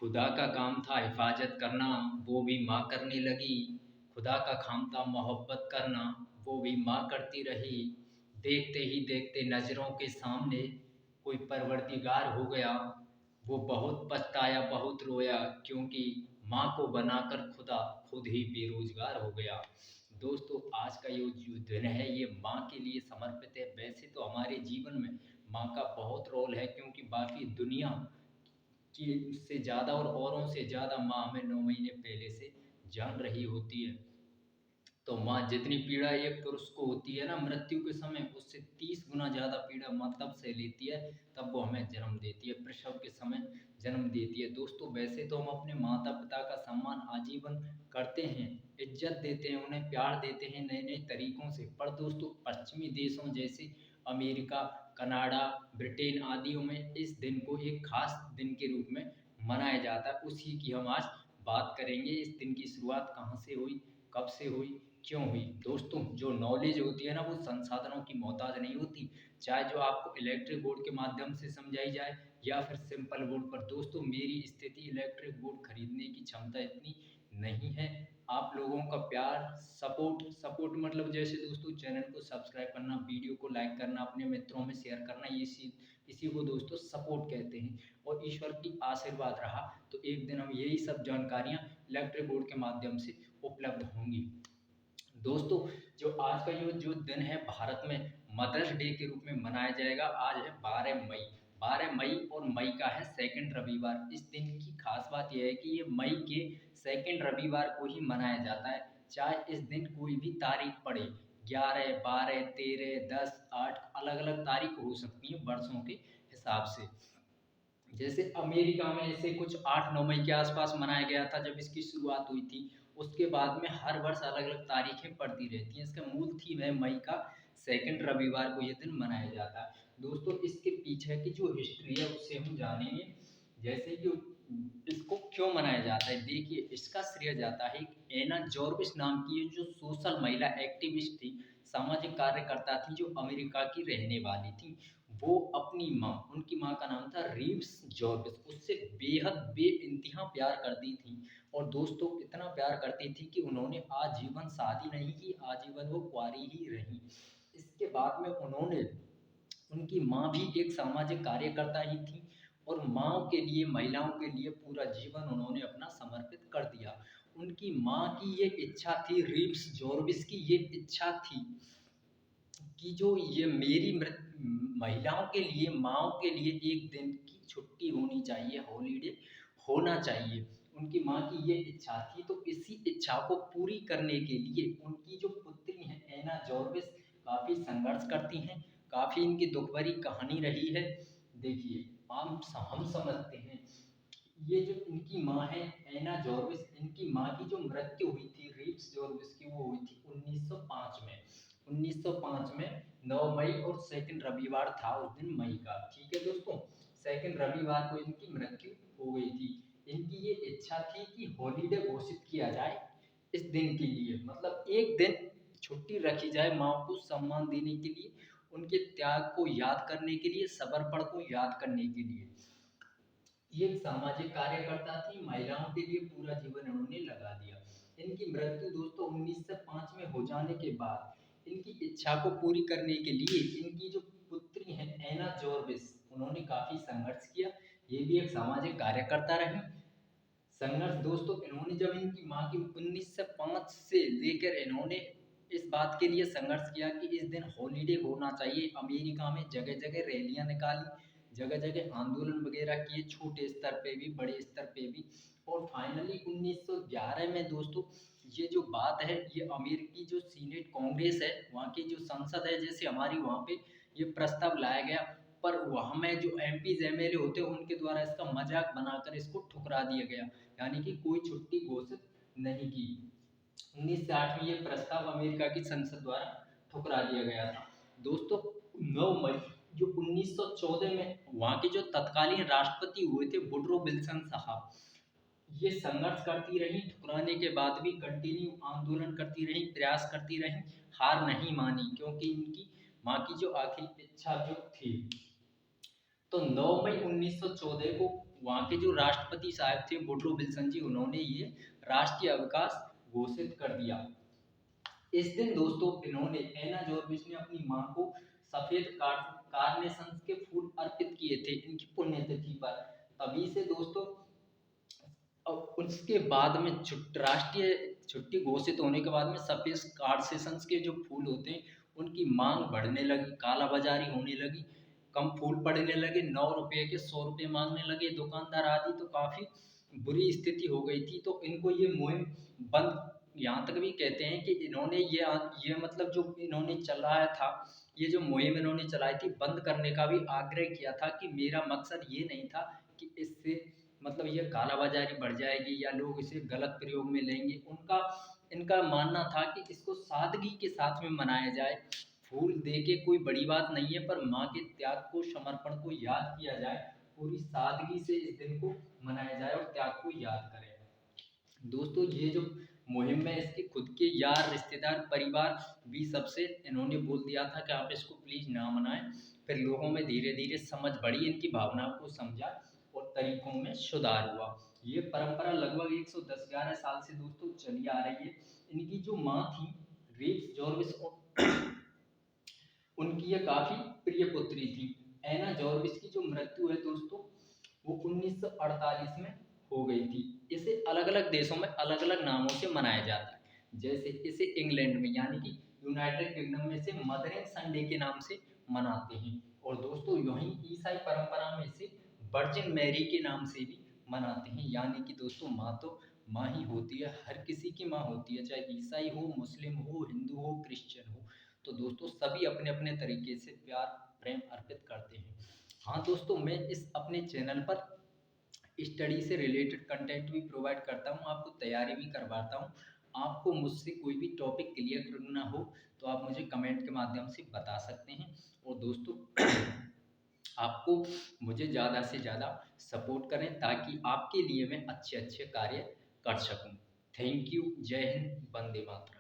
खुदा का काम था हिफाजत करना, वो भी माँ करने लगी। खुदा का काम था मोहब्बत करना, वो भी माँ करती रही। देखते ही देखते नज़रों के सामने कोई परवरदिगार हो गया। वो बहुत पछताया, बहुत रोया, क्योंकि माँ को बनाकर खुदा खुद ही बेरोजगार हो गया। दोस्तों, आज का ये जो दिन है ये माँ के लिए समर्पित है। वैसे तो हमारे जीवन में माँ का बहुत रोल है, क्योंकि बाकी दुनिया कि उससे ज़्यादा और औरों से ज़्यादा माँ हमें 9 महीने पहले से जान रही होती है। तो माँ जितनी पीड़ा एक पुरुष को होती है ना मृत्यु के समय, उससे 30 गुना ज़्यादा पीड़ा माँ तब सह लेती है, तब वो हमें जन्म देती है, प्रसव के समय जन्म देती है। दोस्तों, वैसे तो हम अपने माता-पिता का सम्मान आजीवन करते हैं, इज़्ज़त देते हैं, उन्हें प्यार देते हैं नए-नए तरीकों से। पर दोस्तों, पश्चिमी देशों जैसे अमेरिका, कनाडा, ब्रिटेन आदियों में इस दिन को एक ख़ास दिन के रूप में मनाया जाता है। उसी की हम आज बात करेंगे। इस दिन की शुरुआत कहाँ से हुई, कब से हुई, क्यों हुई? दोस्तों, जो नॉलेज होती है ना वो संसाधनों की मोहताज नहीं होती, चाहे जो आपको इलेक्ट्रिक बोर्ड के माध्यम से समझाई जाए या फिर सिंपल बोर्ड पर। दोस्तों, मेरी स्थिति इलेक्ट्रिक बोर्ड खरीदने की क्षमता इतनी नहीं है। आप लोगों का प्यार, सपोर्ट सपोर्ट मतलब जैसे दोस्तों चैनल को सब्सक्राइब करना, वीडियो को लाइक करना, अपने मित्रों में शेयर करना, ये इसी को दोस्तों सपोर्ट कहते हैं। और ईश्वर की आशीर्वाद रहा तो एक दिन हम यही सब जानकारियाँ इलेक्ट्रिक बोर्ड के माध्यम से उपलब्ध होंगी। दोस्तों, जो आज का जो दिन है भारत में मदर्स डे के रूप में मनाया जाएगा। आज है 12 मई। 12 मई और मई का है सेकंड रविवार। इस दिन की खास बात यह है कि ये मई के सेकंड रविवार को ही मनाया जाता है। चाहे इस दिन कोई भी तारीख पड़े, 11, 12, 13, 10, 8, अलग अलग तारीख हो सकती है वर्षों के हिसाब से। जैसे अमेरिका में ऐसे कुछ 8-9 मई के आसपास मनाया गया था जब इसकी शुरुआत हुई थी। उसके बाद में हर वर्ष अलग-अलग तारीखें पड़ती रहती हैं। इसका मूल थीम है मई का सेकंड रविवार को ये दिन मनाया जाता है। दोस्तों, इसके पीछे की जो हिस्ट्री है उससे हम जानेंगे। जैसे कि इसको क्यों मनाया जाता है, देखिए इसका श्रेय जाता है एक एना जॉर्विस नाम की जो सोशल महिला एक्टिविस्ट थी, सामाजिक कार्यकर्ता थी, जो अमेरिका की रहने वाली थी। वो अपनी माँ, उनकी माँ का नाम था रीव्स जॉर्विस, उससे बेहद बेइंतहा प्यार करती थी। और दोस्तों, इतना प्यार करती थी कि उन्होंने आजीवन शादी नहीं की, आजीवन वो कुंवारी ही रही। इसके बाद में उन्होंने, उनकी माँ भी एक सामाजिक कार्यकर्ता ही थी और माँ के लिए, महिलाओं के लिए पूरा जीवन उन्होंने अपना समर्पित कर दिया। उनकी माँ की ये इच्छा थी, रीव्स जॉर्विस की ये इच्छा थी कि जो ये मेरी महिलाओं के लिए, माँओं के लिए एक दिन की छुट्टी होनी चाहिए, हॉलिडे होना चाहिए। उनकी माँ की ये इच्छा थी, तो इसी इच्छा को पूरी करने के लिए उनकी जो पुत्री हैं एना जॉर्विस काफ़ी संघर्ष करती हैं। काफ़ी इनकी दुख भरी कहानी रही है। देखिए, हम समझते हैं, ये जो इनकी माँ है एना जॉर्विस, इनकी माँ की जो मृत्यु हुई थी रीव्स जॉर्विस की, वो हुई थी 1905 में। 1905 में 9 मई और सेकंड रविवार था उस दिन मई का। ठीक है दोस्तों, सेकंड रविवार को इनकी मृत्यु हो गई थी। इनकी ये इच्छा थी कि हॉलीडे घोषित किया जाए इस दिन के लिए, मतलब एक दिन छुट्टी रखी जाए माँ को सम्मान देने के लिए, उनके त्याग को याद करने के लिए, समर्पण को याद करने के लिए। ये एक सामाजिक कार्यकर्ता थी, महिलाओं के लिए पूरा जीवन इन्होंने लगा दिया। इनकी मृत्यु दोस्तों 1905 में हो जाने के बाद इनकी इच्छा को पूरी करने के लिए इनकी जो पुत्री है एना जॉर्विस, उन्होंने काफी संघर्ष किया। ये भी एक सामाजिक कार्यकर्ता रही। संघर्ष दोस्तों, इन्होंने जब इनकी माँ की 1905 से लेकर इन्होंने इस बात के लिए संघर्ष किया कि इस दिन हॉलीडे होना चाहिए। अमेरिका में जगह जगह रैलियां निकाली, जगह जगह आंदोलन वगैरह किए, छोटे स्तर पे भी, बड़े स्तर पे भी। और फाइनली 1911 में दोस्तों, ये जो बात है ये अमेरिकी जो सीनेट कांग्रेस है, वहाँ की जो संसद है, जैसे हमारी वहाँ पे ये प्रस्ताव लाया गया, पर वहाँ में जो एमपीज एमएलए होते हैं उनके द्वारा इसका मजाक बनाकर इसको ठुकरा दिया गया, यानी कि कोई छुट्टी घोषित नहीं की। 1908 में ये प्रस्ताव अमेरिका की संसद द्वारा ठुकरा दिया गया था। दोस्तों, 9 मई जो 1914 में वहाँ के जो तत्कालीन राष्ट्रपति हुए थे वुडरो विल्सन साहब, ये संघर्ष करती रही, ठुकराने के बाद भी कंटिन्यू आंदोलन करती रही, प्रयास करती रही, हार नहीं मानी, क्योंकि इनकी माँ की जो आखिरी इच्छा जो थी। तो 9 मई 1914 को वहाँ के जो राष्ट्रपति साहब थे वुडरो विल्सन जी, उन्होंने ये राष्ट्रीय अवकाश घोषित कर दिया। इस दिन दोस्तों इन्होंने, एना जॉर्विस ने अपनी मां को सफेद कार्नेशंस के फूल अर्पित किए थे इनकी पुण्यतिथि पर। तभी से दोस्तों अब उसके बाद में राष्ट्रीय छुट्टी घोषित होने के बाद में सफेद कार्नेशंस के जो फूल होते हैं उनकी मांग बढ़ने लगी, कालाबाजारी होने लगी, कम फूल पड़ने लगे, 9 रुपये के 100 रुपये मांगने लगे दुकानदार आदि, तो काफी बुरी स्थिति हो गई थी। तो इनको ये मुहिम बंद, यहाँ तक भी कहते हैं कि इन्होंने ये मतलब जो इन्होंने चलाया था, ये जो मुहिम इन्होंने चलाई थी, बंद करने का भी आग्रह किया था कि मेरा मकसद ये नहीं था कि इससे मतलब ये कालाबाजारी बढ़ जाएगी या लोग इसे गलत प्रयोग में लेंगे। इनका मानना था कि इसको सादगी के साथ में मनाया जाए, फूल दे के कोई बड़ी बात नहीं है, पर माँ के त्याग को, समर्पण को याद किया जाए, पूरी सादगी से इस दिन को मनाया जाए और त्याग को याद करें। दोस्तों ये जो मुहिम में इसके खुद के यार, रिश्तेदार, परिवार भी सबसे इन्होंने बोल दिया था कि आप इसको प्लीज ना मनाएं। फिर लोगों में धीरे धीरे समझ बढ़ी, इनकी भावनाओं को समझा और तरीकों में सुधार हुआ। ये परंपरा लगभग 110-11 साल से दोस्तों चली आ रही है। इनकी जो माँ थी रीड्स जॉर्विस, उनकी ये काफी प्रिय पुत्री थी। एना जॉर्विस की जो मृत्यु है दोस्तों वो 1948 में हो गई थी। इसे अलग अलग देशों में अलग अलग नामों से मनाया जाता है। जैसे इसे इंग्लैंड में यानी कि यूनाइटेड किंगडम में से मदरिंग संडे के नाम से मनाते हैं, और दोस्तों यहीं ईसाई परंपरा में इसे वर्जिन मैरी के नाम से भी मनाते हैं। यानी कि दोस्तों माँ तो माँ ही होती है, हर किसी की माँ होती है, चाहे ईसाई हो, मुस्लिम हो, हिंदू हो, क्रिश्चियन हो। तो दोस्तों सभी अपने अपने तरीके से प्यार प्रेम अर्पित करते हैं। हाँ दोस्तों, मैं इस अपने चैनल पर स्टडी से रिलेटेड कंटेंट भी प्रोवाइड करता हूँ, आपको तैयारी भी करवाता हूँ। आपको मुझसे कोई भी टॉपिक क्लियर करना हो तो आप मुझे कमेंट के माध्यम से बता सकते हैं। और दोस्तों आपको मुझे ज़्यादा से ज़्यादा सपोर्ट करें ताकि आपके लिए मैं अच्छे अच्छे कार्य कर सकूं। Thank you. जय हिंद। वंदे मातरम।